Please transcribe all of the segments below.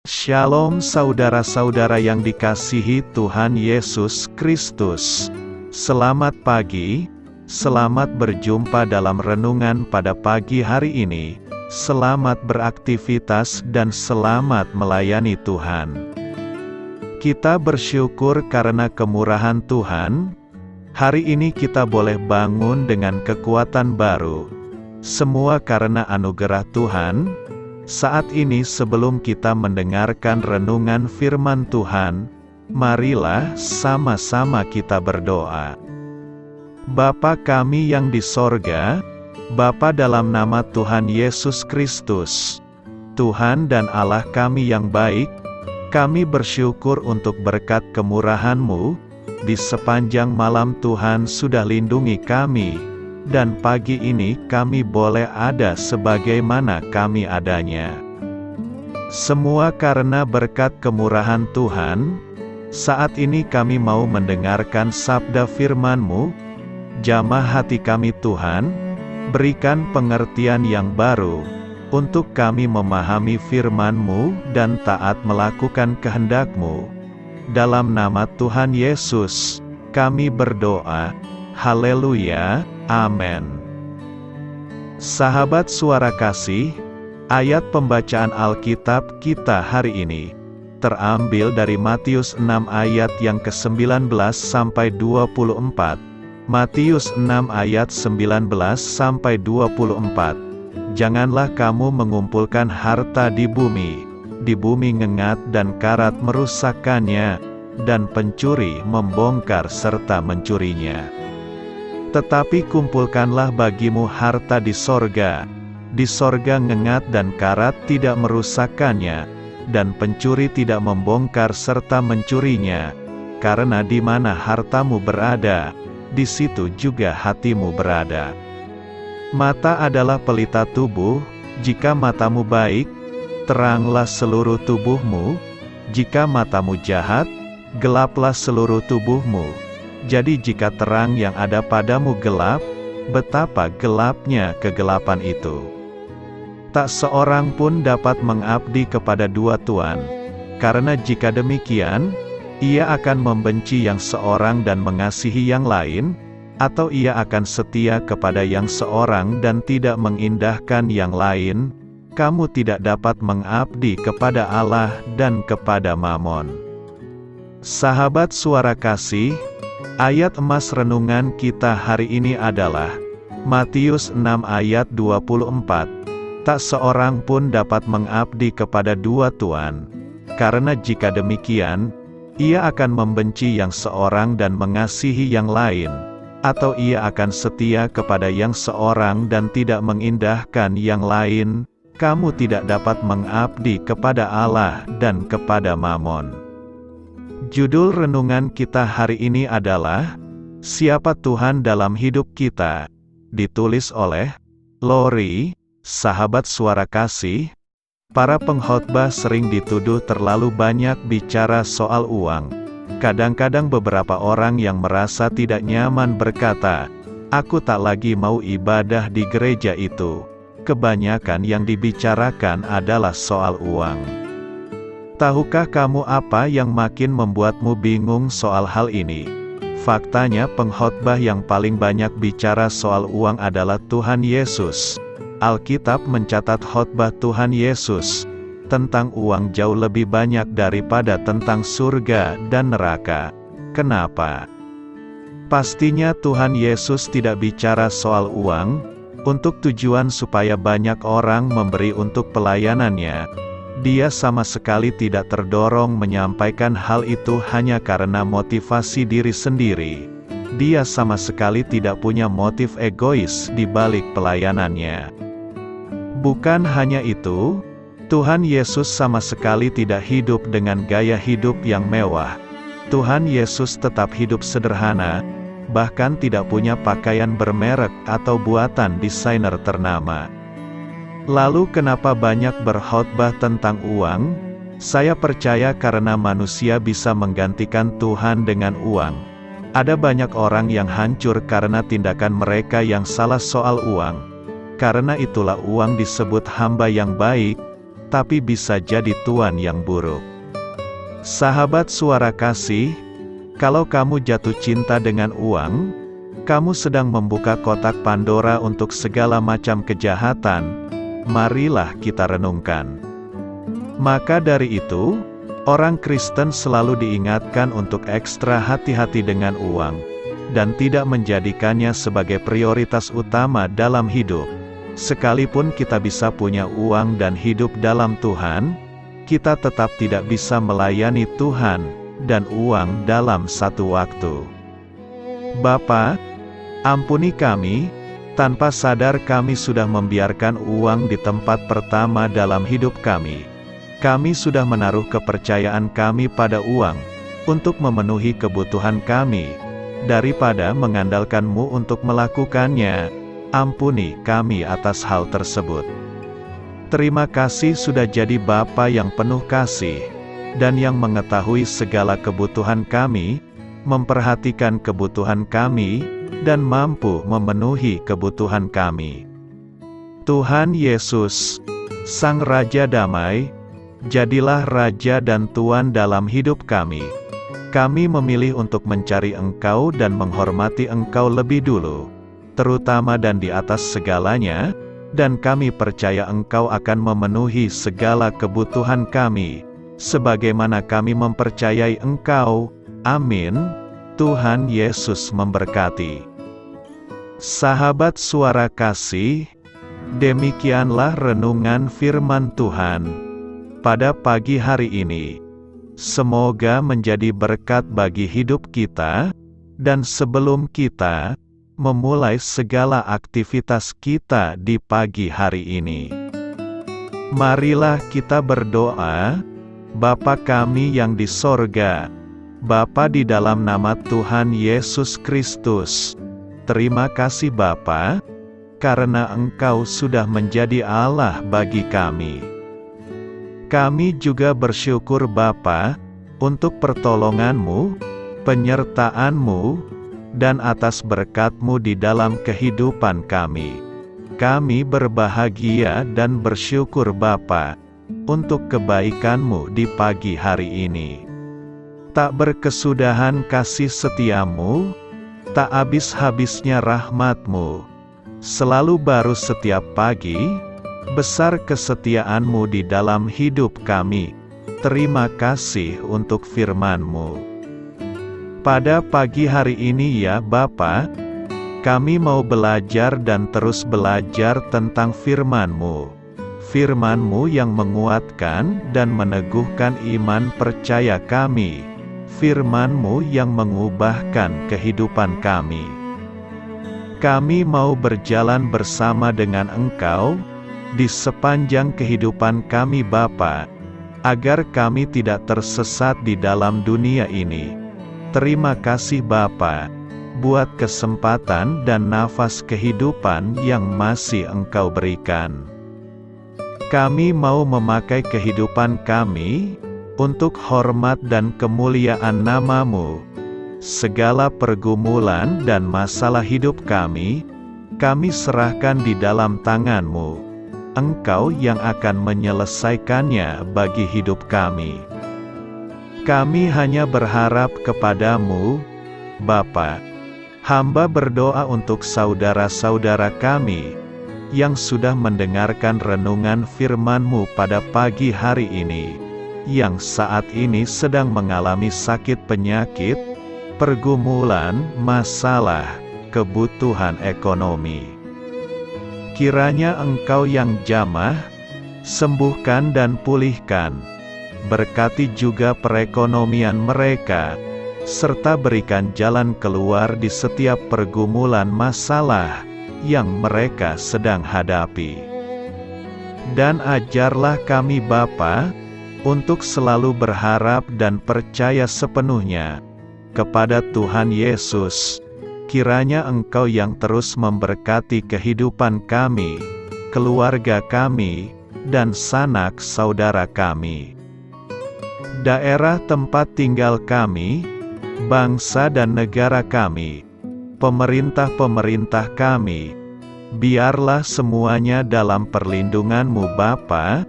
Shalom saudara-saudara yang dikasihi Tuhan Yesus Kristus. Selamat pagi, selamat berjumpa dalam renungan pada pagi hari ini. Selamat beraktivitas dan selamat melayani Tuhan. Kita bersyukur karena kemurahan Tuhan. Hari ini kita boleh bangun dengan kekuatan baru. Semua karena anugerah Tuhan. Saat ini sebelum kita mendengarkan renungan firman Tuhan, marilah sama-sama kita berdoa. Bapa kami yang di sorga, Bapa dalam nama Tuhan Yesus Kristus, Tuhan dan Allah kami yang baik, kami bersyukur untuk berkat kemurahan-Mu, di sepanjang malam Tuhan sudah lindungi kami. Dan pagi ini kami boleh ada sebagaimana kami adanya. Semua karena berkat kemurahan Tuhan. Saat ini kami mau mendengarkan sabda firman-Mu. Jamah hati kami Tuhan, berikan pengertian yang baru, untuk kami memahami firman-Mu dan taat melakukan kehendak-Mu. Dalam nama Tuhan Yesus, kami berdoa. Haleluya. Amin. Sahabat suara kasih, ayat pembacaan Alkitab kita hari ini terambil dari Matius 6 ayat yang ke-19 sampai 24. Matius 6 ayat 19 sampai 24. Janganlah kamu mengumpulkan harta di bumi ngengat dan karat merusakkannya, dan pencuri membongkar serta mencurinya. Tetapi kumpulkanlah bagimu harta di sorga. Di sorga ngengat dan karat tidak merusakkannya, dan pencuri tidak membongkar serta mencurinya. Karena di mana hartamu berada, di situ juga hatimu berada. Mata adalah pelita tubuh. Jika matamu baik, teranglah seluruh tubuhmu. Jika matamu jahat, gelaplah seluruh tubuhmu. Jadi jika terang yang ada padamu gelap, betapa gelapnya kegelapan itu. Tak seorang pun dapat mengabdi kepada dua tuan, karena jika demikian, ia akan membenci yang seorang dan mengasihi yang lain, atau ia akan setia kepada yang seorang dan tidak mengindahkan yang lain. Kamu tidak dapat mengabdi kepada Allah dan kepada Mamon. Sahabat suara kasih, ayat emas renungan kita hari ini adalah Matius 6 ayat 24. Tak seorang pun dapat mengabdi kepada dua tuan, karena jika demikian, ia akan membenci yang seorang dan mengasihi yang lain, atau ia akan setia kepada yang seorang dan tidak mengindahkan yang lain. Kamu tidak dapat mengabdi kepada Allah dan kepada Mamon. Judul renungan kita hari ini adalah Siapa Tuhan dalam Hidup Kita? Ditulis oleh Lori. Sahabat suara kasih, para pengkhotbah sering dituduh terlalu banyak bicara soal uang. Kadang-kadang beberapa orang yang merasa tidak nyaman berkata, "Aku tak lagi mau ibadah di gereja itu." Kebanyakan yang dibicarakan adalah soal uang. Tahukah kamu apa yang makin membuatmu bingung soal hal ini? Faktanya pengkhotbah yang paling banyak bicara soal uang adalah Tuhan Yesus. Alkitab mencatat khotbah Tuhan Yesus tentang uang jauh lebih banyak daripada tentang surga dan neraka. Kenapa? Pastinya Tuhan Yesus tidak bicara soal uang untuk tujuan supaya banyak orang memberi untuk pelayanannya. Dia sama sekali tidak terdorong menyampaikan hal itu hanya karena motivasi diri sendiri. Dia sama sekali tidak punya motif egois di balik pelayanannya. Bukan hanya itu, Tuhan Yesus sama sekali tidak hidup dengan gaya hidup yang mewah. Tuhan Yesus tetap hidup sederhana, bahkan tidak punya pakaian bermerek atau buatan desainer ternama. Lalu kenapa banyak berkhotbah tentang uang? Saya percaya karena manusia bisa menggantikan Tuhan dengan uang. Ada banyak orang yang hancur karena tindakan mereka yang salah soal uang. Karena itulah uang disebut hamba yang baik, tapi bisa jadi tuan yang buruk. Sahabat Suara Kasih, kalau kamu jatuh cinta dengan uang, kamu sedang membuka kotak Pandora untuk segala macam kejahatan. Marilah kita renungkan. Maka dari itu, orang Kristen selalu diingatkan untuk ekstra hati-hati dengan uang, dan tidak menjadikannya sebagai prioritas utama dalam hidup. Sekalipun kita bisa punya uang dan hidup dalam Tuhan, kita tetap tidak bisa melayani Tuhan dan uang dalam satu waktu. Bapa, ampuni kami, tanpa sadar kami sudah membiarkan uang di tempat pertama dalam hidup kami. Kami sudah menaruh kepercayaan kami pada uang, untuk memenuhi kebutuhan kami, daripada mengandalkan-Mu untuk melakukannya. Ampuni kami atas hal tersebut. Terima kasih sudah jadi Bapa yang penuh kasih, dan yang mengetahui segala kebutuhan kami, memperhatikan kebutuhan kami, dan mampu memenuhi kebutuhan kami. Tuhan Yesus, Sang Raja Damai, jadilah Raja dan Tuan dalam hidup kami. Kami memilih untuk mencari Engkau dan menghormati Engkau lebih dulu, terutama dan di atas segalanya, dan kami percaya Engkau akan memenuhi segala kebutuhan kami, sebagaimana kami mempercayai Engkau. Amin. Tuhan Yesus memberkati. Sahabat Suara Kasih, demikianlah renungan firman Tuhan pada pagi hari ini. Semoga menjadi berkat bagi hidup kita, dan sebelum kita memulai segala aktivitas kita di pagi hari ini, marilah kita berdoa. Bapa kami yang di sorga, Bapa di dalam nama Tuhan Yesus Kristus, terima kasih Bapa, karena Engkau sudah menjadi Allah bagi kami. Kami juga bersyukur Bapa, untuk pertolongan-Mu, penyertaan-Mu, dan atas berkat-Mu di dalam kehidupan kami. Kami berbahagia dan bersyukur Bapa, untuk kebaikan-Mu di pagi hari ini. Tak berkesudahan kasih setia-Mu, tak habis-habisnya rahmat-Mu, selalu baru setiap pagi. Besar kesetiaan-Mu di dalam hidup kami. Terima kasih untuk firman-Mu. Pada pagi hari ini ya Bapa, kami mau belajar dan terus belajar tentang firman-Mu. Firman-Mu yang menguatkan dan meneguhkan iman percaya kami. Firman-Mu yang mengubahkan kehidupan kami. Kami mau berjalan bersama dengan Engkau di sepanjang kehidupan kami Bapa, agar kami tidak tersesat di dalam dunia ini. Terima kasih Bapa, buat kesempatan dan nafas kehidupan yang masih Engkau berikan. Kami mau memakai kehidupan kami, untuk hormat dan kemuliaan nama-Mu. Segala pergumulan dan masalah hidup kami serahkan di dalam tangan-Mu. Engkau yang akan menyelesaikannya bagi hidup kami. Kami hanya berharap kepada-Mu, Bapa. Hamba berdoa untuk saudara-saudara kami, yang sudah mendengarkan renungan firman-Mu pada pagi hari ini, yang saat ini sedang mengalami sakit penyakit, pergumulan, masalah, kebutuhan ekonomi. Kiranya Engkau yang jamah, sembuhkan dan pulihkan. Berkati juga perekonomian mereka, serta berikan jalan keluar di setiap pergumulan masalah yang mereka sedang hadapi. Dan ajarlah kami Bapa, untuk selalu berharap dan percaya sepenuhnya kepada Tuhan Yesus. Kiranya Engkau yang terus memberkati kehidupan kami, keluarga kami, dan sanak saudara kami. Daerah tempat tinggal kami, bangsa dan negara kami, pemerintah-pemerintah kami, biarlah semuanya dalam perlindungan-Mu Bapa,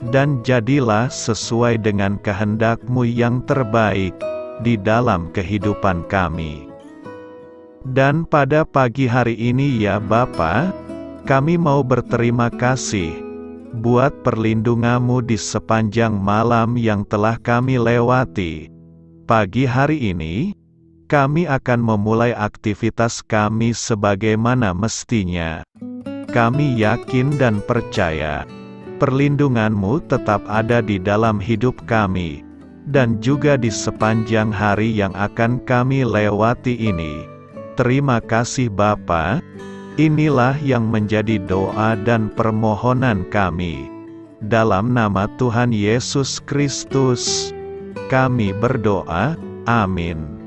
dan jadilah sesuai dengan kehendak-Mu yang terbaik di dalam kehidupan kami. Dan pada pagi hari ini ya Bapa, kami mau berterima kasih buat perlindungan-Mu di sepanjang malam yang telah kami lewati. Pagi hari ini, kami akan memulai aktivitas kami sebagaimana mestinya. Kami yakin dan percaya perlindungan-Mu tetap ada di dalam hidup kami, dan juga di sepanjang hari yang akan kami lewati ini. Terima kasih Bapa. Inilah yang menjadi doa dan permohonan kami. Dalam nama Tuhan Yesus Kristus, kami berdoa. Amin.